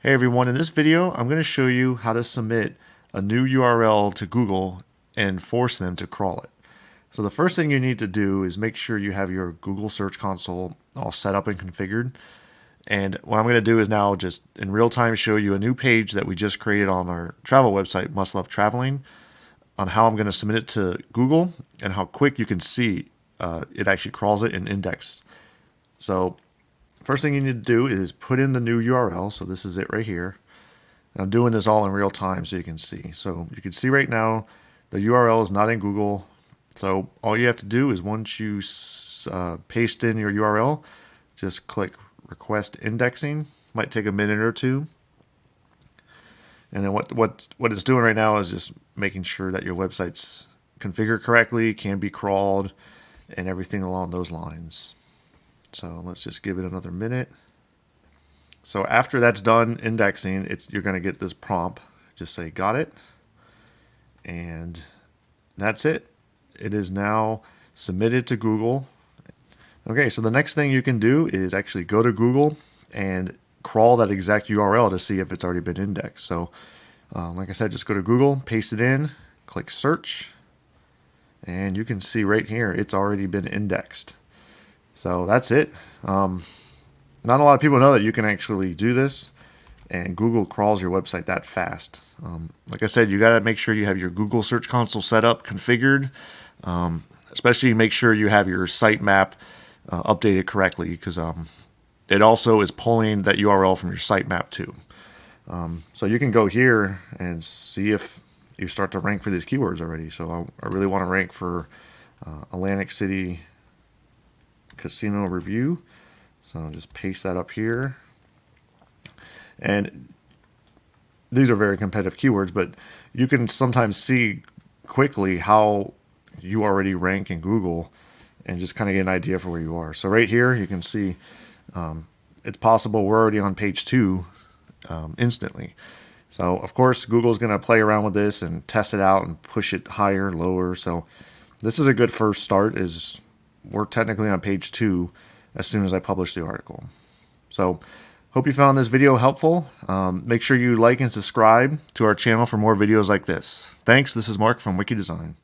Hey everyone, in this video I'm going to show you how to submit a new URL to Google and force them to crawl it. So the first thing you need to do is make sure you have your Google Search Console all set up and configured. And what I'm going to do is now just in real time show you a new page that we just created on our travel website, Must Love Traveling, on how I'm going to submit it to Google and how quick you can see it actually crawls it and index. So first thing you need to do is put in the new URL. So this is it right here. And I'm doing this all in real time so you can see. So you can see right now the URL is not in Google. So all you have to do is once you paste in your URL, just click request indexing. Might take a minute or two. And then what it's doing right now is just making sure that your website's configured correctly, can be crawled, and everything along those lines. So let's just give it another minute. So after that's done indexing, you're going to get this prompt. Just say got it. And that's it. It is now submitted to Google. Okay, so the next thing you can do is actually go to Google and crawl that exact URL to see if it's already been indexed. So like I said, just go to Google, paste it in, click search, and you can see right here it's already been indexed. So that's it. Not a lot of people know that you can actually do this, and Google crawls your website that fast. Like I said, you got to make sure you have your Google Search Console set up, configured. Especially make sure you have your sitemap updated correctly, because it also is pulling that URL from your sitemap too. So you can go here and see if you start to rank for these keywords already. So I really want to rank for Atlantic City Casino Review. So I'll just paste that up here. And these are very competitive keywords, but you can sometimes see quickly how you already rank in Google and just kind of get an idea for where you are. So right here, you can see it's possible we're already on page 2 instantly. So of course, Google's going to play around with this and test it out and push it higher, lower. So this is a good first start. Is we're technically on page 2 as soon as I publish the article. So hope you found this video helpful. Make sure you like and subscribe to our channel for more videos like this. Thanks. This is Mark from Wiki Design.